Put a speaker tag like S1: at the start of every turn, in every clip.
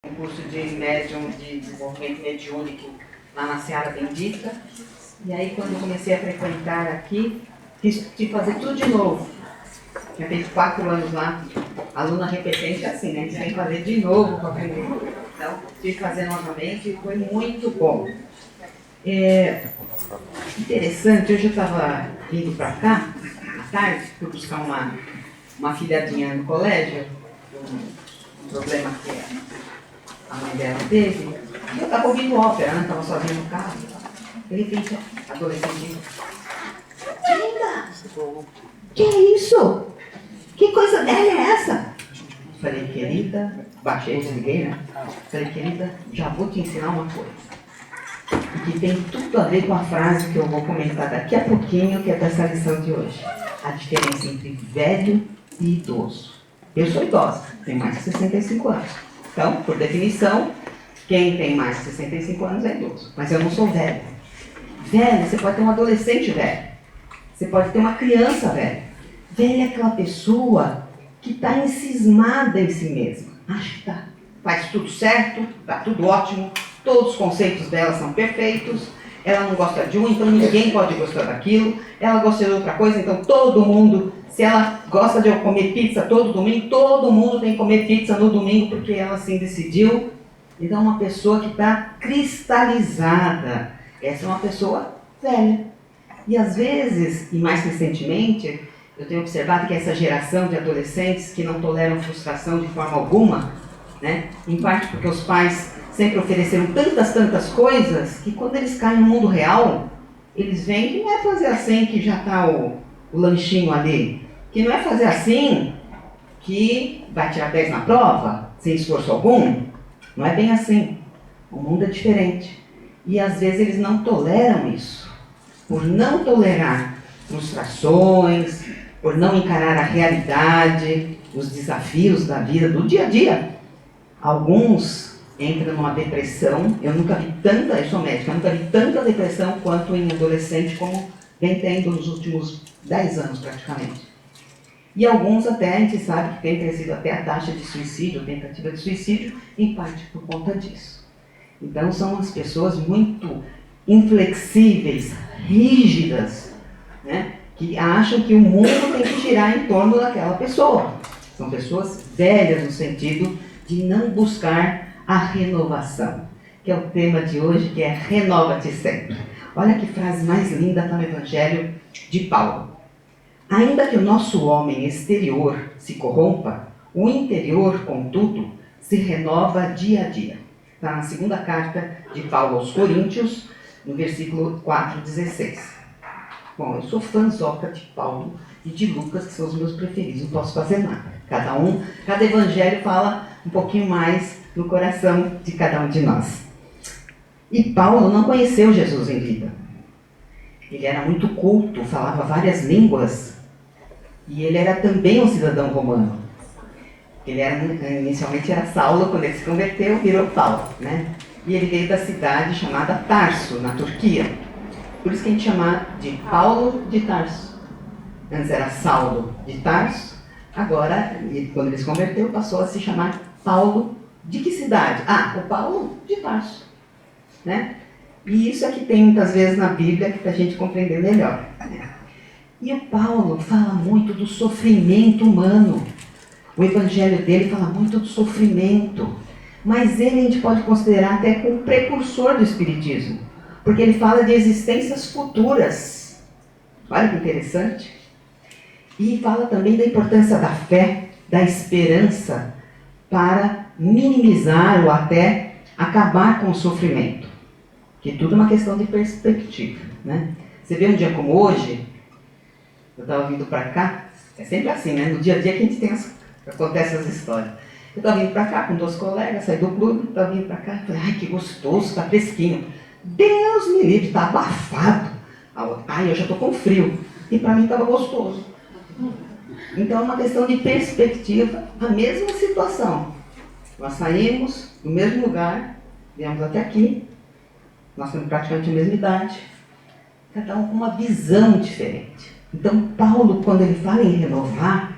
S1: um curso de médium, de desenvolvimento mediúnico lá na Seara Bendita. E aí, quando eu comecei a frequentar aqui, quis fazer tudo de novo. Tinha feito 4 anos lá, aluna repetente assim, né? A gente tem que fazer de novo para aprender. Então, tive que fazer novamente e foi muito bom. Interessante, hoje eu estava vindo para cá, à tarde, fui buscar uma filhadinha no colégio, um problema que a mãe dela teve, e eu estava ouvindo ópera, né? Estava sozinha no carro. De repente, adolescente, Linda! Que é isso? Que coisa velha é essa? Falei, querida, baixei, desliguei, né? Falei, querida, já vou te ensinar uma coisa. E que tem tudo a ver com a frase que eu vou comentar daqui a pouquinho, que é dessa lição de hoje. A diferença entre velho e idoso. Eu sou idosa, tenho mais de 65 anos. Então, por definição, quem tem mais de 65 anos é idoso. Mas eu não sou velho. Velho, você pode ter um adolescente velho. Você pode ter uma criança velha. Velha é aquela pessoa que está encismada em si mesma. Acha que tá, faz tudo certo, está tudo ótimo, todos os conceitos dela são perfeitos, ela não gosta de um, então ninguém pode gostar daquilo, ela gosta de outra coisa, então todo mundo, se ela gosta de comer pizza todo domingo, todo mundo tem que comer pizza no domingo porque ela assim decidiu. Então uma pessoa que está cristalizada, essa é uma pessoa velha. E às vezes, e mais recentemente, eu tenho observado que essa geração de adolescentes que não toleram frustração de forma alguma, né? Em parte porque os pais sempre ofereceram tantas coisas, que quando eles caem no mundo real, eles veem que não é fazer assim que já está o lanchinho ali, que não é fazer assim que vai tirar 10 na prova, sem esforço algum. Não é bem assim. O mundo é diferente. E às vezes eles não toleram isso. Por não tolerar frustrações, por não encarar a realidade, os desafios da vida, do dia a dia. Alguns entram numa depressão. Eu sou médica, eu nunca vi tanta depressão quanto em adolescente, como vem tendo nos últimos 10 anos praticamente. E alguns até, a gente sabe que tem crescido até a taxa de suicídio, tentativa de suicídio, em parte por conta disso. Então são as pessoas muito inflexíveis, rígidas, né? Que acham que o mundo tem que girar em torno daquela pessoa. São pessoas velhas no sentido de não buscar a renovação, que é o tema de hoje, que é renova-te sempre. Olha que frase mais linda está no Evangelho de Paulo. Ainda que o nosso homem exterior se corrompa, o interior, contudo, se renova dia a dia. Está na segunda carta de Paulo aos Coríntios, no versículo 4:16. Bom, eu sou fãzoca de Paulo e de Lucas, que são os meus preferidos, não posso fazer nada. Cada evangelho fala um pouquinho mais no coração de cada um de nós. E Paulo não conheceu Jesus em vida. Ele era muito culto, falava várias línguas, e ele era também um cidadão romano. Inicialmente era Saulo, quando ele se converteu, virou Paulo, né? E ele veio da cidade chamada Tarso, na Turquia. Por isso que a gente chama de Paulo de Tarso. Antes era Saulo de Tarso, agora, quando ele se converteu, passou a se chamar Paulo de que cidade? O Paulo de Tarso, né? E isso é que tem muitas vezes na Bíblia, que para a gente compreender melhor, né? E o Paulo fala muito do sofrimento humano. O evangelho dele fala muito do sofrimento. Mas ele a gente pode considerar até como precursor do espiritismo. Porque ele fala de existências futuras. Olha que interessante. E fala também da importância da fé, da esperança, para minimizar ou até acabar com o sofrimento. Que tudo é uma questão de perspectiva, né? Você vê um dia como hoje, eu estava vindo para cá, é sempre assim, né? No dia a dia que a gente acontece essas histórias. Eu estava vindo para cá com 2 colegas, saí do clube, estava vindo para cá e falei, ai que gostoso, está fresquinho. Deus me livre, está abafado. Ai, eu já estou com frio. E para mim estava gostoso. Então é uma questão de perspectiva, a mesma situação. Nós saímos no mesmo lugar, viemos até aqui, nós temos praticamente a mesma idade, cada um com uma visão diferente. Então Paulo, quando ele fala em renovar,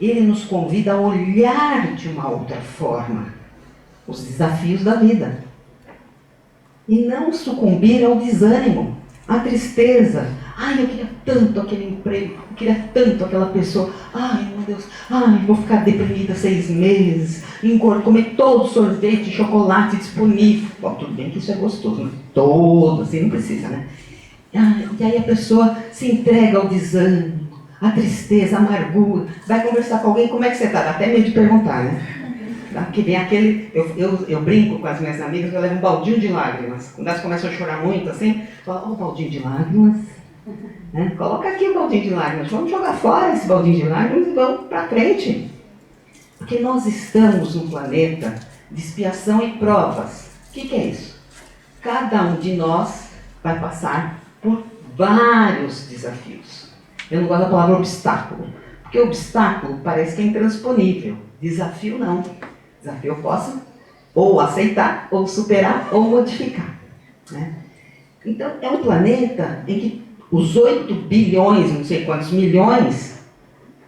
S1: ele nos convida a olhar de uma outra forma. os desafios da vida. E não sucumbir ao desânimo, à tristeza. Ai, eu queria tanto aquele emprego, eu queria tanto aquela pessoa. Ai, meu Deus, ai, vou ficar deprimida 6 meses, engordo, comer todo sorvete, chocolate disponível. Bom, tudo bem que isso é gostoso, mas todo, assim, não precisa, né? E aí a pessoa se entrega ao desânimo, à tristeza, à amargura. Vai conversar com alguém, como é que você está? Dá até medo de perguntar, né? Que vem aquele, eu brinco com as minhas amigas, eu levo um baldinho de lágrimas. Quando elas começam a chorar muito assim, eu falo, ó, baldinho de lágrimas. Né? Coloca aqui o baldinho de lágrimas, vamos jogar fora esse baldinho de lágrimas e vamos para frente. Porque nós estamos num planeta de expiação e provas. O que é isso? Cada um de nós vai passar por vários desafios. Eu não gosto da palavra obstáculo, porque obstáculo parece que é intransponível. Desafio não. Desafio eu posso ou aceitar, ou superar, ou modificar. Né? Então, é um planeta em que os 8 bilhões, não sei quantos milhões,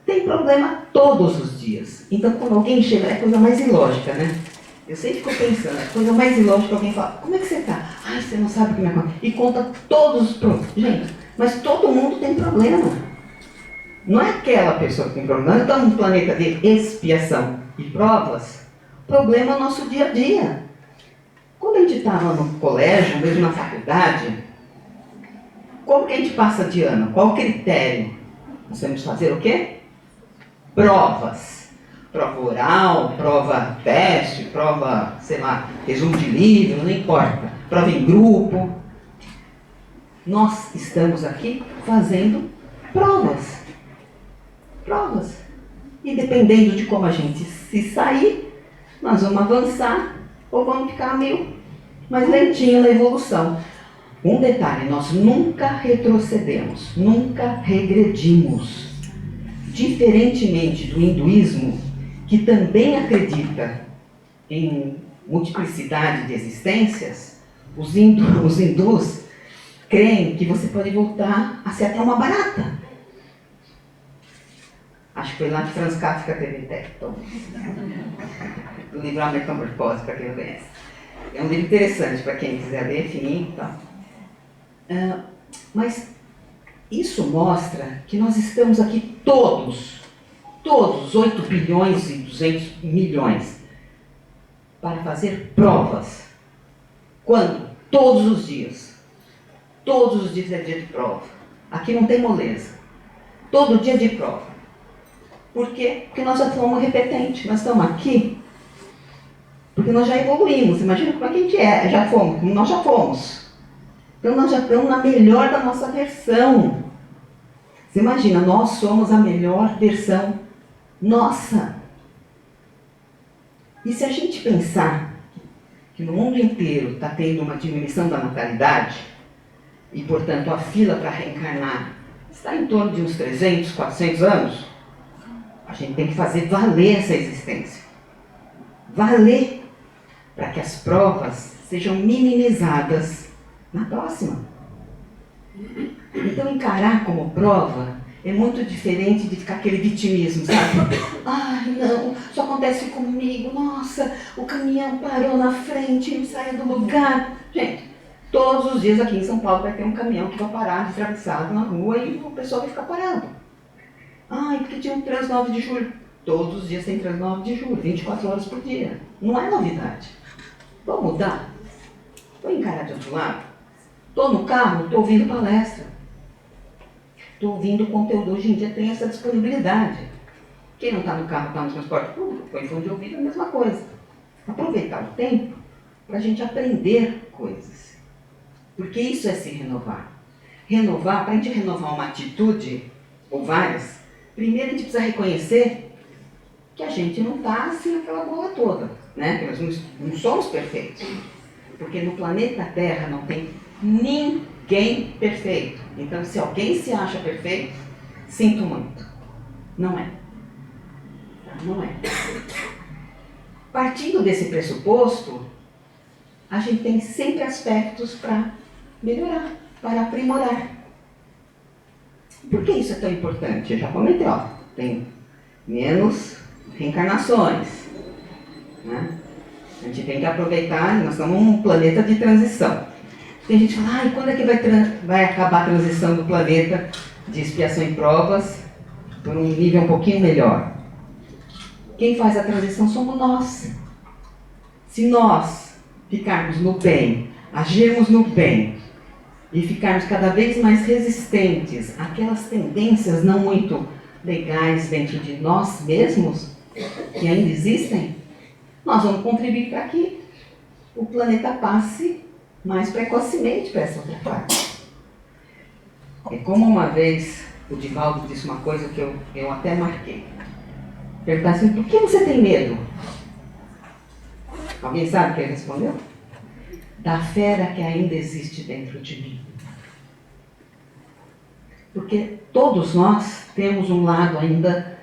S1: tem problema todos os dias. Então, quando alguém chega, é a coisa mais ilógica, né? Eu sempre fico pensando, a coisa mais ilógica, alguém fala, como é que você está? Ai, você não sabe como é que... E conta todos os problemas. Gente, mas todo mundo tem problema. Não é aquela pessoa que tem problema. Nós estamos num planeta de expiação e provas. O problema é o nosso dia a dia. Quando a gente estava no colégio, mesmo na faculdade, como que a gente passa de ano? Qual o critério? Nós temos que fazer o quê? Provas. Prova oral, prova teste, prova, sei lá, resumo de livro, não importa. Prova em grupo. Nós estamos aqui fazendo provas. Provas. E dependendo de como a gente se sair, nós vamos avançar ou vamos ficar meio mais lentinho na evolução. Um detalhe, nós nunca retrocedemos, nunca regredimos. Diferentemente do hinduísmo, que também acredita em multiplicidade de existências, os hindus creem que você pode voltar a ser até uma barata. Acho que foi lá que Franz Kafka teve Tecton. Do livro A Metamorfose, para quem não conhece. É um livro interessante para quem quiser ler, fininho e tal. Mas isso mostra que nós estamos aqui todos, 8 bilhões e 200 milhões, para fazer provas. Quando? Todos os dias. Todos os dias é dia de prova. Aqui não tem moleza. Todo dia é de prova. Por quê? Porque nós já somos repetentes. Nós estamos aqui porque nós já evoluímos. Imagina como é que a gente é. Já fomos, como nós já fomos. Então nós já estamos na melhor da nossa versão. Você imagina, nós somos a melhor versão nossa. E se a gente pensar que no mundo inteiro está tendo uma diminuição da natalidade, e portanto a fila para reencarnar está em torno de uns 300, 400 anos, a gente tem que fazer valer essa existência. Valer para que as provas sejam minimizadas na próxima. Então encarar como prova é muito diferente de ficar aquele vitimismo, sabe? Ai, não, só acontece comigo, nossa, o caminhão parou na frente e não saiu do lugar. Gente, todos os dias aqui em São Paulo vai ter um caminhão que vai parar atravessado na rua e o pessoal vai ficar parado. Ai, porque tinha um trânsito 9 de julho. Todos os dias tem trânsito 9 de julho, 24 horas por dia. Não é novidade. Vou mudar? Vou encarar de outro lado? Estou no carro, estou ouvindo palestra. Estou ouvindo conteúdo. Hoje em dia tem essa disponibilidade. Quem não está no carro, está no transporte público, põe fone de ouvido, é a mesma coisa. Aproveitar o tempo para a gente aprender coisas. Porque isso é se renovar. Renovar, para a gente renovar uma atitude, ou várias, primeiro a gente precisa reconhecer que a gente não está assim aquela bola toda. Né? Que nós não somos perfeitos. Porque no planeta Terra não tem ninguém perfeito. Então, se alguém se acha perfeito, sinto muito. Não é. Não é. Partindo desse pressuposto, a gente tem sempre aspectos para melhorar, para aprimorar. Por que isso é tão importante? Eu já comentei, ó, tem menos reencarnações. Né? A gente tem que aproveitar, nós estamos num planeta de transição. Tem gente que fala, quando é que vai acabar a transição do planeta de expiação e provas por um nível um pouquinho melhor? Quem faz a transição somos nós. Se nós ficarmos no bem, agirmos no bem e ficarmos cada vez mais resistentes àquelas tendências não muito legais dentro de nós mesmos, que ainda existem, nós vamos contribuir para que o planeta passe mais precocemente para essa outra parte. É como uma vez o Divaldo disse uma coisa que eu até marquei. Perguntar assim, por que você tem medo? Alguém sabe o que ele respondeu? Da fera que ainda existe dentro de mim. Porque todos nós temos um lado ainda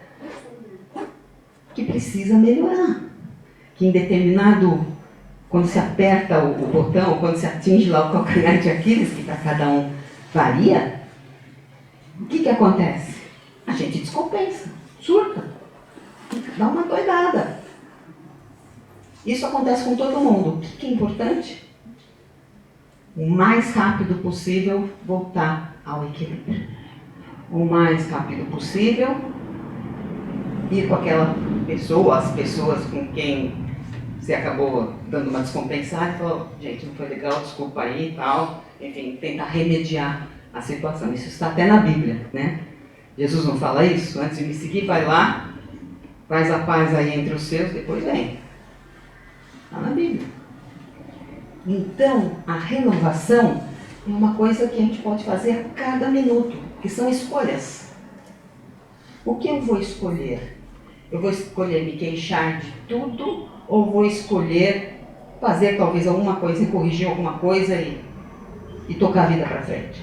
S1: que precisa melhorar. Que em determinado, quando se aperta o botão, quando se atinge lá o calcanhar de Aquiles, que para cada um varia, o que acontece? A gente descompensa, surta, dá uma doidada. Isso acontece com todo mundo. O que é importante? O mais rápido possível voltar ao equilíbrio. O mais rápido possível ir com aquela pessoa, as pessoas com quem você acabou dando uma descompensada e falou, gente, não foi legal, desculpa aí e tal. Enfim, tentar remediar a situação. Isso está até na Bíblia, né? Jesus não fala isso? Antes de me seguir, vai lá, faz a paz aí entre os seus, depois vem. Está na Bíblia. Então, a renovação é uma coisa que a gente pode fazer a cada minuto, que são escolhas. O que eu vou escolher? Eu vou escolher me queixar de tudo ou vou escolher fazer talvez alguma coisa e corrigir alguma coisa e tocar a vida para frente?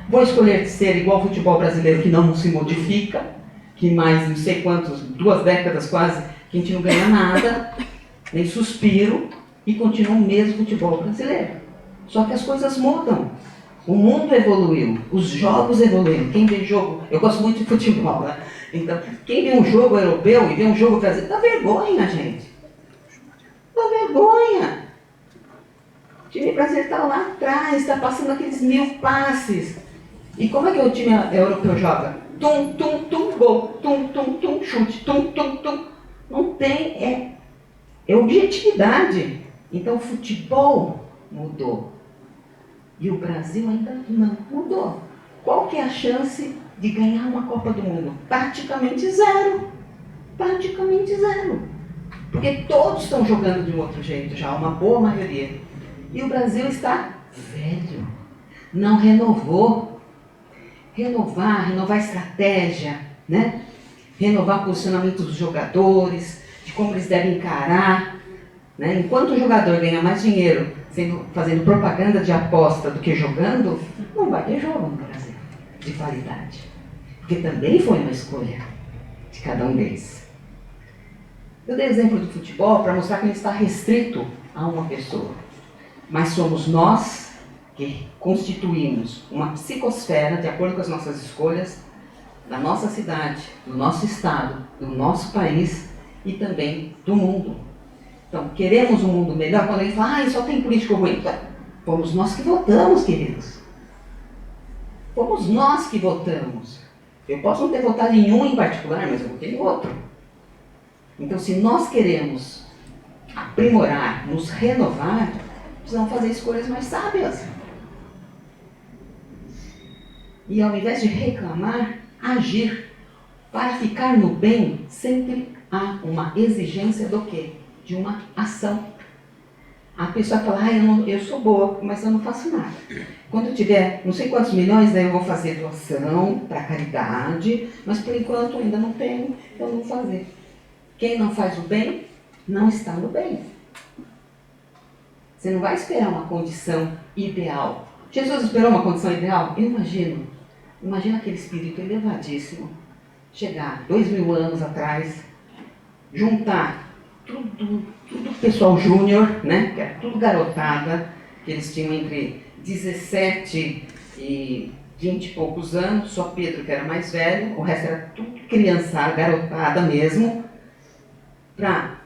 S1: Vou escolher ser igual ao futebol brasileiro que não se modifica, que mais não sei quantos, 2 décadas quase, que a gente não ganha nada, nem suspiro, e continua o mesmo futebol brasileiro. Só que as coisas mudam. O mundo evoluiu, os jogos evoluíram. Quem vê jogo, eu gosto muito de futebol, né? Então, quem vê um jogo europeu e vê um jogo brasileiro, dá vergonha, gente. Dá vergonha. O time brasileiro está lá atrás, está passando aqueles 1000 passes. E como é que o time europeu joga? Tum, tum, tum, gol. Tum, tum, tum, chute. Tum, tum, tum. Não tem, é objetividade. Então o futebol mudou. E o Brasil ainda não mudou. Qual que é a chance de ganhar uma Copa do Mundo? Praticamente zero. Praticamente zero. Porque todos estão jogando de um outro jeito já, uma boa maioria. E o Brasil está velho. Não renovou. Renovar a estratégia, né? Renovar o posicionamento dos jogadores, de como eles devem encarar. Né? Enquanto o jogador ganha mais dinheiro fazendo propaganda de aposta do que jogando, não vai ter jogo no Brasil de qualidade. Porque também foi uma escolha de cada um deles. Eu dei exemplo do futebol para mostrar que ele está restrito a uma pessoa. Mas somos nós que constituímos uma psicosfera de acordo com as nossas escolhas da nossa cidade, do nosso estado, do nosso país e também do mundo. Então, queremos um mundo melhor quando ele fala, só tem político ruim. Fomos nós que votamos, queridos. Fomos nós que votamos. Eu posso não ter votado em um em particular, mas eu votei em outro. Então, se nós queremos aprimorar, nos renovar, precisamos fazer escolhas mais sábias. E ao invés de reclamar, agir. Para ficar no bem, sempre há uma exigência do quê? De uma ação. A pessoa fala, eu sou boa, mas eu não faço nada. Quando eu tiver não sei quantos milhões, daí eu vou fazer doação para caridade, mas por enquanto ainda não tenho, então não vou fazer. Quem não faz o bem, não está no bem. Você não vai esperar uma condição ideal. Jesus esperou uma condição ideal? Eu imagino aquele espírito elevadíssimo, chegar 2000 anos atrás, juntar tudo pessoal júnior, né? Que era tudo garotada, que eles tinham entre 17 e 20 e poucos anos, só Pedro que era mais velho, o resto era tudo criançada, garotada mesmo, para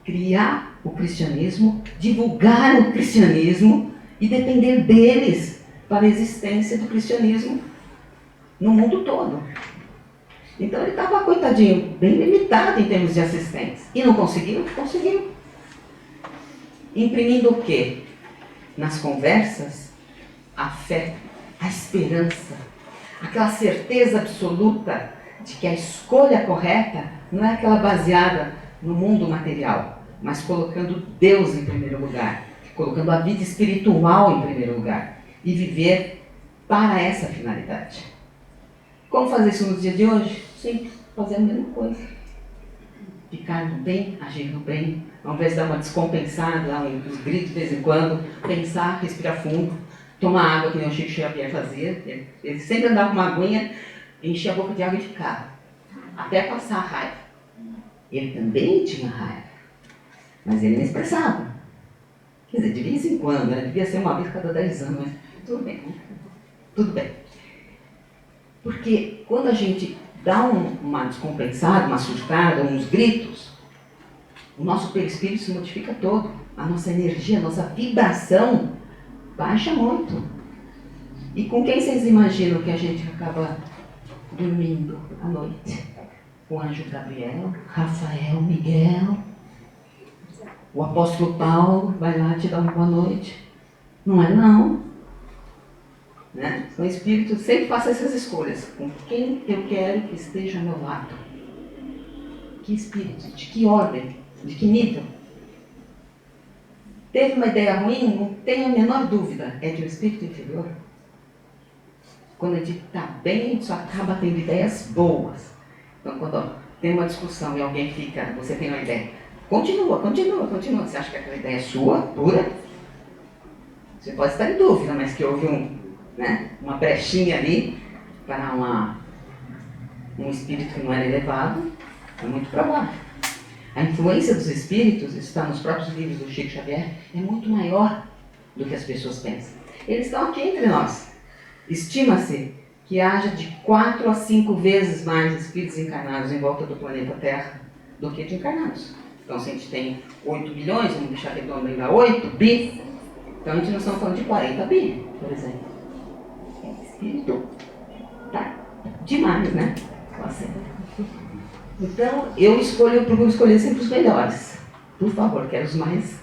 S1: criar o cristianismo, divulgar o cristianismo e depender deles para a existência do cristianismo no mundo todo. Então ele estava, coitadinho, bem limitado em termos de assistência. E não conseguiu? Conseguiu. Imprimindo o quê? Nas conversas, a fé, a esperança, aquela certeza absoluta de que a escolha correta não é aquela baseada no mundo material, mas colocando Deus em primeiro lugar, colocando a vida espiritual em primeiro lugar e viver para essa finalidade. Como fazer isso no dia de hoje? Sim, fazer a mesma coisa. Ficar no bem, agir no bem, ao invés de dar uma descompensada, dar uns gritos de vez em quando, pensar, respirar fundo, tomar água, que nem o Chico Xavier fazia. Ele sempre andava com uma aguinha, enchia a boca de água e ficava, até passar a raiva. Ele também tinha raiva, mas ele não expressava. Quer dizer, de vez em quando, né? Devia ser uma vez cada 10 anos, mas tudo bem, tudo bem. Porque quando a gente dá uma descompensada, uma surtada, uns gritos, o nosso perispírito se modifica todo. A nossa energia, a nossa vibração baixa muito. E com quem vocês imaginam que a gente acaba dormindo à noite? O anjo Gabriel, Rafael, Miguel, o apóstolo Paulo vai lá te dar uma boa noite. Não é não. Né? O Espírito sempre faça essas escolhas. Com quem eu quero que esteja ao meu lado? Que espírito? De que ordem? De que nível? Teve uma ideia ruim? Não tenho a menor dúvida. É de um espírito inferior. Quando a gente está bem, a gente só acaba tendo ideias boas. Então, quando tem uma discussão e alguém fica, você tem uma ideia, continua. Você acha que aquela ideia é sua, pura? Você pode estar em dúvida, mas que houve uma brechinha ali para um espírito que não era elevado, é muito provável. A influência dos espíritos, isso está nos próprios livros do Chico Xavier, é muito maior do que as pessoas pensam. Eles estão aqui entre nós. Estima-se que haja de 4 a 5 vezes mais espíritos encarnados em volta do planeta Terra do que de encarnados. Então, se a gente tem 8 bilhões, vamos deixar redondo ainda 8 bi, então a gente não está falando de 40 bi, por exemplo. Espírito. Tá demais, né? Então, eu procuro escolher sempre os melhores. Por favor, quero os mais.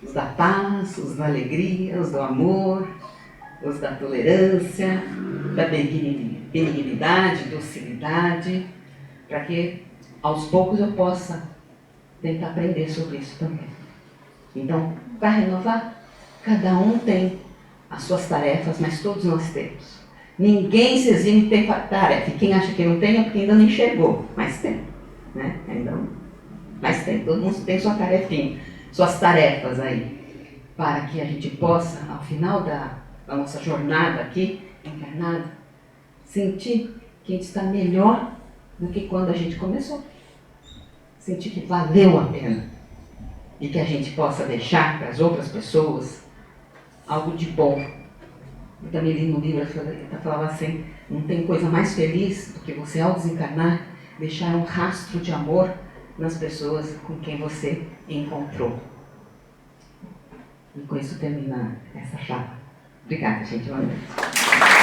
S1: Os da paz, os da alegria, os do amor, os da tolerância, da benignidade, docilidade, para que aos poucos eu possa tentar aprender sobre isso também. Então, para renovar, cada um tem as suas tarefas, mas todos nós temos. Ninguém se exime de ter tarefa. E quem acha que não tem é porque ainda não enxergou. Mas tem. Né? Ainda não. Mas tem. Todo mundo tem sua tarefinha, suas tarefas aí. Para que a gente possa, ao final da nossa jornada aqui, encarnada, sentir que a gente está melhor do que quando a gente começou. Sentir que valeu a pena. E que a gente possa deixar para as outras pessoas algo de bom. Eu também li no livro, ele falava assim, não tem coisa mais feliz do que você, ao desencarnar, deixar um rastro de amor nas pessoas com quem você encontrou. E com isso termina essa chapa. Obrigada, gente. Boa noite.